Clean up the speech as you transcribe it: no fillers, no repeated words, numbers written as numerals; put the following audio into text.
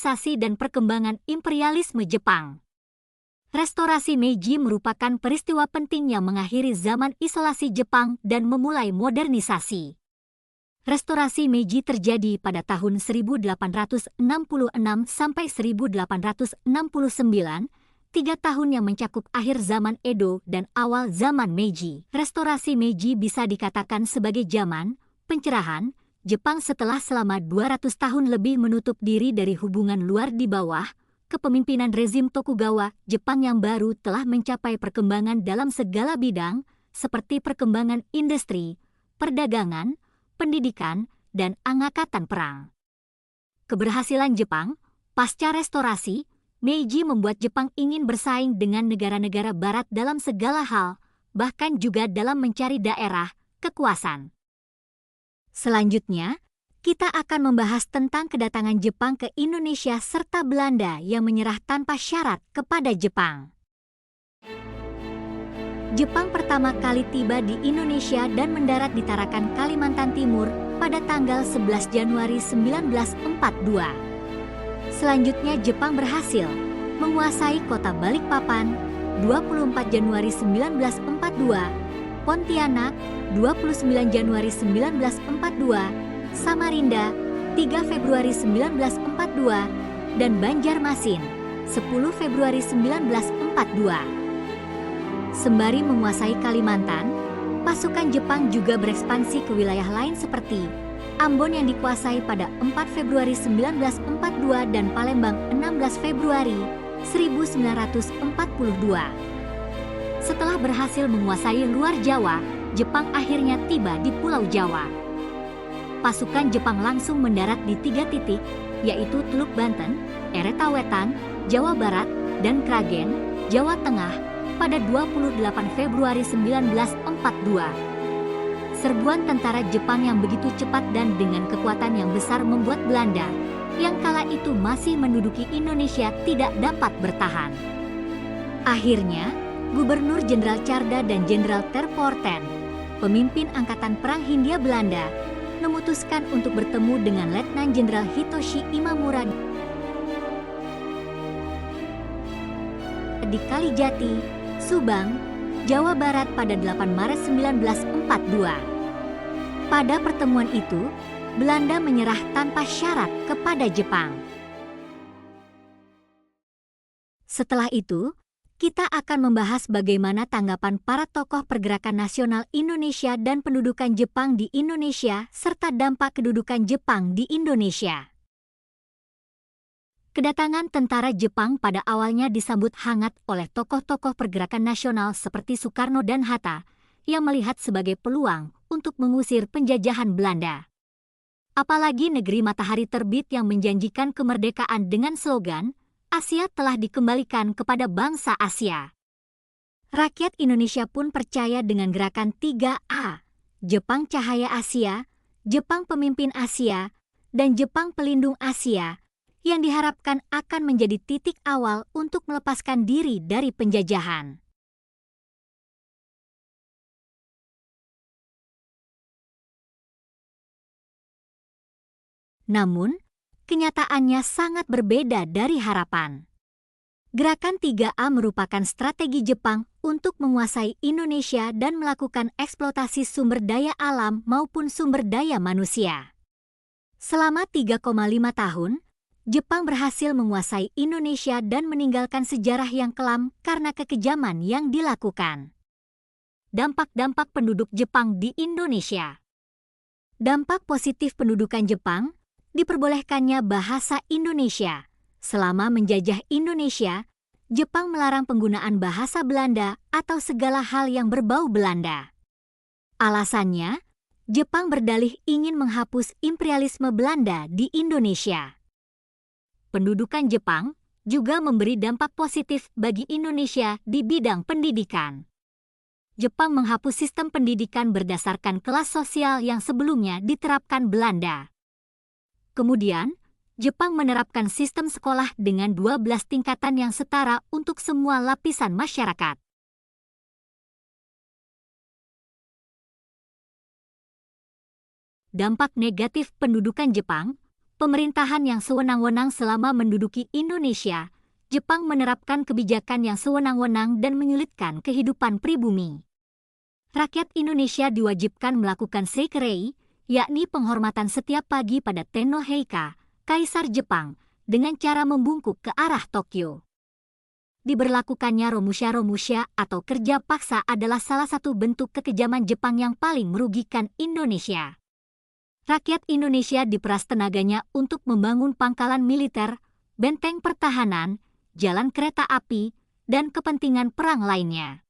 modernisasi dan perkembangan imperialisme Jepang. Restorasi Meiji merupakan peristiwa penting yang mengakhiri zaman isolasi Jepang dan memulai modernisasi. Restorasi Meiji terjadi pada tahun 1866 sampai 1869, 3 tahun yang mencakup akhir zaman Edo dan awal zaman Meiji. Restorasi Meiji bisa dikatakan sebagai zaman pencerahan Jepang setelah selama 200 tahun lebih menutup diri dari hubungan luar di bawah kepemimpinan rezim Tokugawa. Jepang yang baru telah mencapai perkembangan dalam segala bidang, seperti perkembangan industri, perdagangan, pendidikan, dan angkatan perang. Keberhasilan Jepang pasca restorasi Meiji membuat Jepang ingin bersaing dengan negara-negara barat dalam segala hal, bahkan juga dalam mencari daerah kekuasaan. Selanjutnya, kita akan membahas tentang kedatangan Jepang ke Indonesia serta Belanda yang menyerah tanpa syarat kepada Jepang. Jepang pertama kali tiba di Indonesia dan mendarat di Tarakan, Kalimantan Timur pada tanggal 11 Januari 1942. Selanjutnya Jepang berhasil menguasai kota Balikpapan 24 Januari 1942, Pontianak 29 Januari 1942, Samarinda 3 Februari 1942, dan Banjarmasin 10 Februari 1942. Sembari menguasai Kalimantan, pasukan Jepang juga berekspansi ke wilayah lain seperti Ambon yang dikuasai pada 4 Februari 1942 dan Palembang 16 Februari 1942. Setelah berhasil menguasai luar Jawa, Jepang akhirnya tiba di Pulau Jawa. Pasukan Jepang langsung mendarat di 3 titik, yaitu Teluk Banten, Ereta Wetan, Jawa Barat, dan Kragen, Jawa Tengah, pada 28 Februari 1942. Serbuan tentara Jepang yang begitu cepat dan dengan kekuatan yang besar membuat Belanda, yang kala itu masih menduduki Indonesia, tidak dapat bertahan. Akhirnya, Gubernur Jenderal Tjarda dan Jenderal Terpoorten, pemimpin Angkatan Perang Hindia Belanda, memutuskan untuk bertemu dengan Letnan Jenderal Hitoshi Imamura di Kalijati, Subang, Jawa Barat pada 8 Maret 1942. Pada pertemuan itu, Belanda menyerah tanpa syarat kepada Jepang. Setelah itu, kita akan membahas bagaimana tanggapan para tokoh pergerakan nasional Indonesia dan pendudukan Jepang di Indonesia serta dampak kedudukan Jepang di Indonesia. Kedatangan tentara Jepang pada awalnya disambut hangat oleh tokoh-tokoh pergerakan nasional seperti Soekarno dan Hatta yang melihat sebagai peluang untuk mengusir penjajahan Belanda. Apalagi negeri matahari terbit yang menjanjikan kemerdekaan dengan slogan Asia telah dikembalikan kepada bangsa Asia. Rakyat Indonesia pun percaya dengan gerakan 3A, Jepang Cahaya Asia, Jepang Pemimpin Asia, dan Jepang Pelindung Asia, yang diharapkan akan menjadi titik awal untuk melepaskan diri dari penjajahan. Namun, kenyataannya sangat berbeda dari harapan. Gerakan 3A merupakan strategi Jepang untuk menguasai Indonesia dan melakukan eksploitasi sumber daya alam maupun sumber daya manusia. Selama 3,5 tahun, Jepang berhasil menguasai Indonesia dan meninggalkan sejarah yang kelam karena kekejaman yang dilakukan. Dampak-dampak penduduk Jepang di Indonesia. Dampak positif pendudukan Jepang, diperbolehkannya bahasa Indonesia. Selama menjajah Indonesia, Jepang melarang penggunaan bahasa Belanda atau segala hal yang berbau Belanda. Alasannya, Jepang berdalih ingin menghapus imperialisme Belanda di Indonesia. Pendudukan Jepang juga memberi dampak positif bagi Indonesia di bidang pendidikan. Jepang menghapus sistem pendidikan berdasarkan kelas sosial yang sebelumnya diterapkan Belanda. Kemudian, Jepang menerapkan sistem sekolah dengan 12 tingkatan yang setara untuk semua lapisan masyarakat. Dampak negatif pendudukan Jepang, pemerintahan yang sewenang-wenang selama menduduki Indonesia, Jepang menerapkan kebijakan yang sewenang-wenang dan menyulitkan kehidupan pribumi. Rakyat Indonesia diwajibkan melakukan Seikerei, yakni penghormatan setiap pagi pada Tenno Heika, Kaisar Jepang, dengan cara membungkuk ke arah Tokyo. Diberlakukannya romusha-romusha atau kerja paksa adalah salah satu bentuk kekejaman Jepang yang paling merugikan Indonesia. Rakyat Indonesia diperas tenaganya untuk membangun pangkalan militer, benteng pertahanan, jalan kereta api, dan kepentingan perang lainnya.